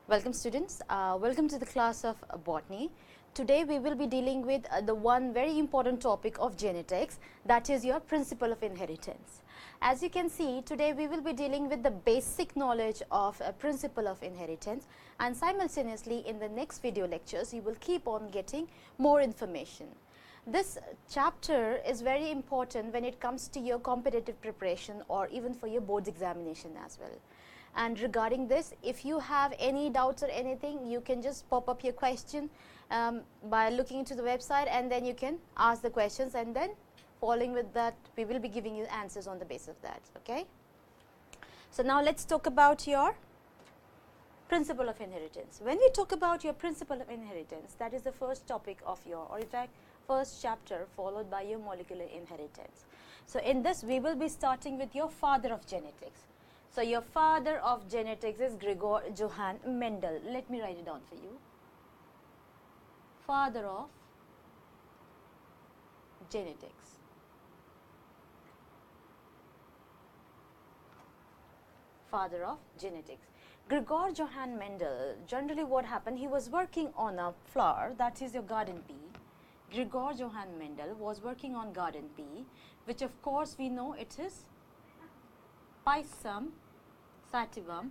Welcome students, welcome to the class of Botany. Today we will be dealing with the one very important topic of genetics, that is your principle of inheritance. As you can see, today we will be dealing with the basic knowledge of a principle of inheritance, and simultaneously in the next video lectures you will keep on getting more information. This chapter is very important when it comes to your competitive preparation or even for your board's examination as well. And regarding this, if you have any doubts or anything, you can just pop up your question by looking into the website, and then you can ask the questions, and then following with that we will be giving you answers on the basis of that. Okay. So now let's talk about your principle of inheritance. When we talk about your principle of inheritance, that is the first topic of your, or in fact first chapter, followed by your molecular inheritance. So in this we will be starting with your father of genetics. So your father of genetics is Gregor Johann Mendel. Let me write it down for you. Father of genetics. Father of genetics. Gregor Johann Mendel, generally what happened, he was working on a flower, that is your garden pea. Gregor Johann Mendel was working on garden pea, which of course we know it is Pisum sativum.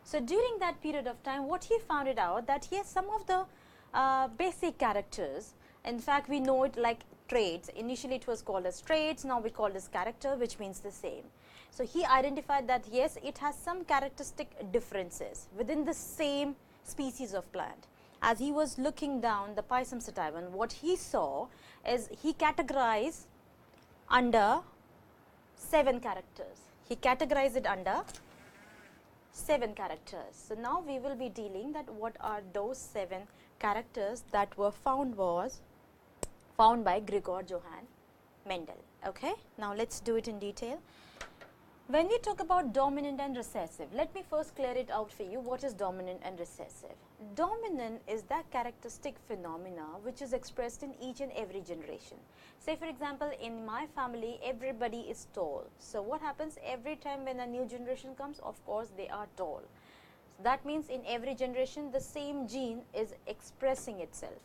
So during that period of time, what he found it out, that yes, some of the basic characters, in fact we know it like traits. Initially it was called as traits, now we call this character, which means the same. So he identified that yes, it has some characteristic differences within the same species of plant. As he was looking down the Pisum sativum, what he saw is he categorized under 7 characters. He categorized it under 7 characters. So now we will be dealing that what are those 7 characters that were found by Gregor Johann Mendel. Okay. Now let's do it in detail. When we talk about dominant and recessive, let me first clear it out for you. What is dominant and recessive? Dominant is that characteristic phenomena which is expressed in each and every generation. Say for example, in my family everybody is tall. So what happens every time when a new generation comes? Of course they are tall. So that means in every generation the same gene is expressing itself.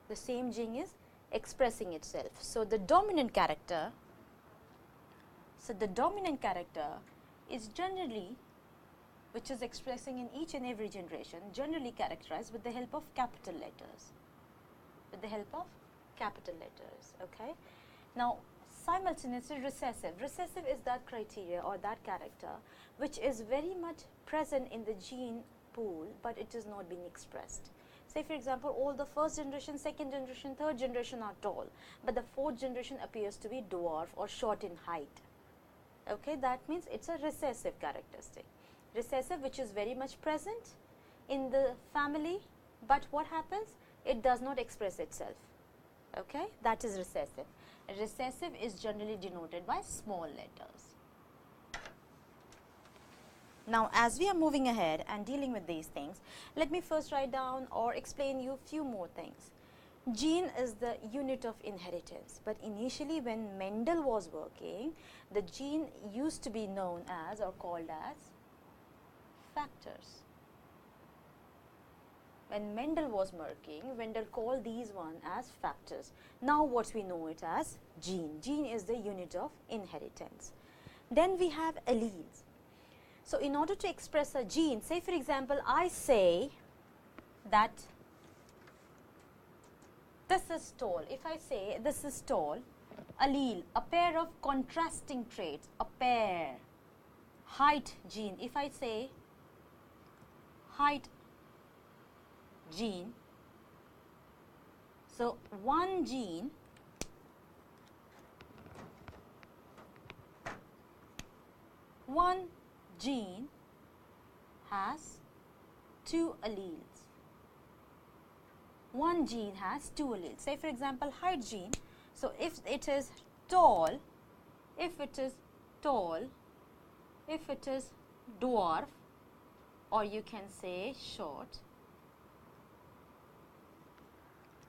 The same gene is expressing itself. So the dominant character is generally, which is expressing in each and every generation, generally characterized with the help of capital letters. Okay. Now simultaneously recessive. Recessive is that criteria or that character which is very much present in the gene pool, but it is not being expressed. Say for example, all the first generation, second generation, third generation are tall, but the fourth generation appears to be dwarf or short in height. Okay, that means it's a recessive characteristic. Recessive, which is very much present in the family, but what happens? It does not express itself. Okay, that is recessive. Recessive is generally denoted by small letters. Now, as we are moving ahead and dealing with these things, let me first write down or explain you few more things. Gene is the unit of inheritance, but initially when Mendel was working, the gene used to be known as or called as factors. When Mendel was working, Mendel called these one as factors. Now what we know it as gene. Gene is the unit of inheritance. Then we have alleles. So in order to express a gene, say for example, I say that this is tall. If I say this is tall, allele, a pair of contrasting traits, a pair. Height gene, if I say height gene, so one gene has 2 alleles. One gene has 2 alleles. Say for example, height gene. So if it is tall, if it is dwarf, or you can say short.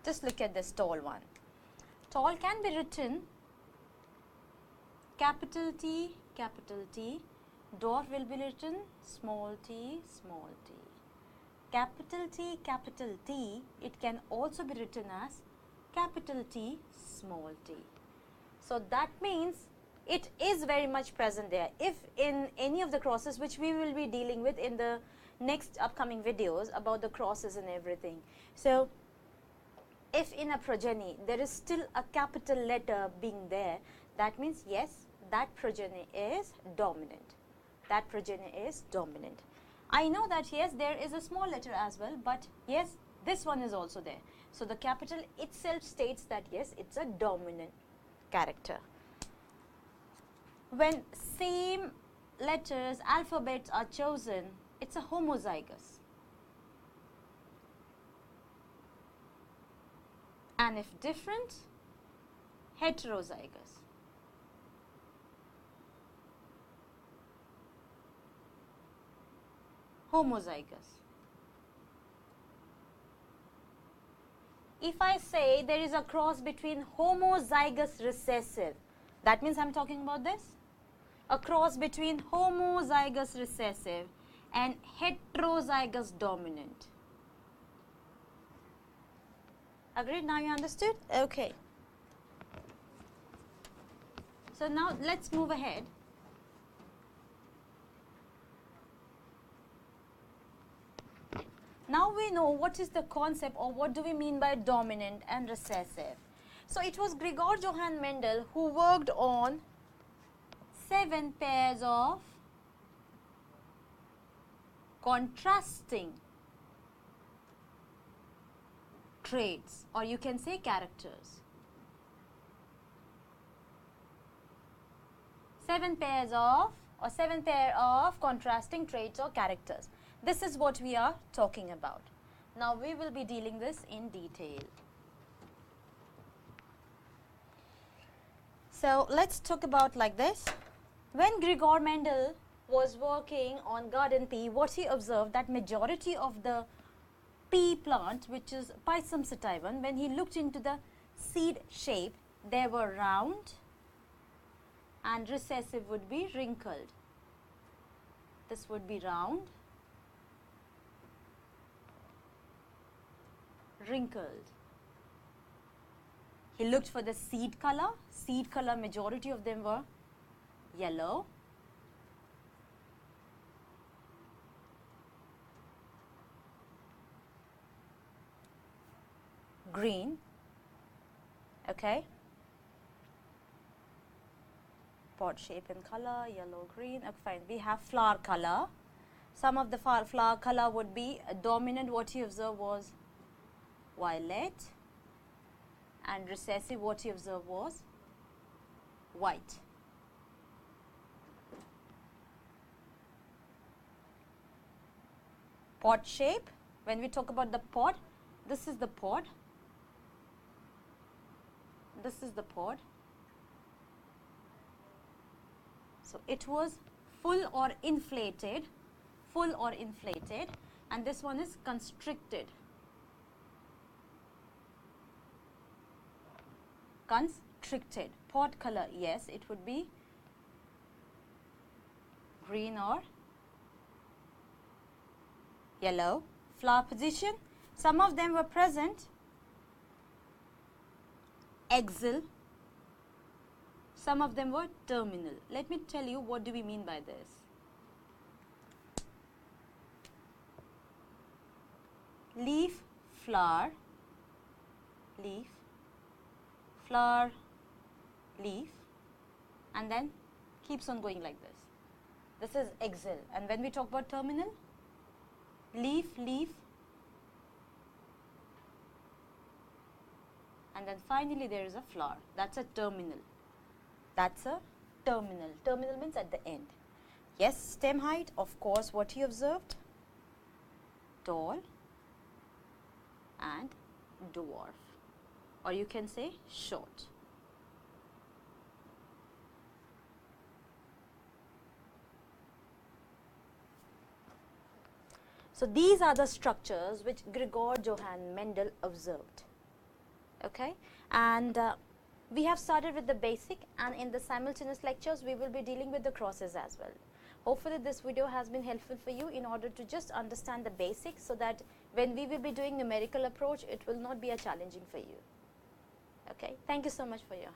Just look at this tall one. Tall can be written capital T, dwarf will be written small t, capital T, it can also be written as capital T, small t. So that means it is very much present there. If in any of the crosses, which we will be dealing with in the next upcoming videos about the crosses and everything. So if in a progeny there is still a capital letter being there, that means yes, that progeny is dominant. That progeny is dominant. I know that yes, there is a small letter as well, but yes, this one is also there. So the capital itself states that yes, it's a dominant character. When same letters, alphabets are chosen, it's a homozygous. And if different, heterozygous. Homozygous. If I say there is a cross between homozygous recessive, that means I am talking about this. A cross between homozygous recessive and heterozygous dominant. Agreed? Now you understood? Okay. So now let's move ahead. Now we know what is the concept, or what do we mean by dominant and recessive. So it was Gregor Mendel who worked on 7 pairs of contrasting traits, or you can say characters. 7 pair of contrasting traits or characters. This is what we are talking about. Now we will be dealing this in detail. So let's talk about like this. When Gregor Mendel was working on garden pea, what he observed that majority of the pea plant, which is Pisum sativum, when he looked into the seed shape, they were round and recessive would be wrinkled. This would be round, wrinkled. He looked for the seed color. Seed color, majority of them were yellow. Green. Okay. Pod shape and color, yellow, green. Okay, fine. We have flower color. Some of the flower color would be dominant. What you observe was violet, and recessive, what you observe was white. Pod shape, when we talk about the pod, this is the pod, this is the pod. So it was full or inflated, and this one is constricted. Constricted. Pod color, yes, it would be green or yellow. Flower position, some of them were present, axial, some of them were terminal. Let me tell you what do we mean by this. Leaf, flower, leaf, flower, leaf, and then keeps on going like this. This is axial. And when we talk about terminal, leaf, leaf, and then finally there is a flower. That's a terminal. That's a terminal. Terminal means at the end. Yes, stem height, of course, what you observed, tall and dwarf, or you can say short. So these are the structures which Gregor Mendel observed. Okay, and We have started with the basic, and in the simultaneous lectures we will be dealing with the crosses as well. Hopefully this video has been helpful for you in order to just understand the basics, so that when we will be doing numerical approach, it will not be a challenging for you. Okay, thank you so much for your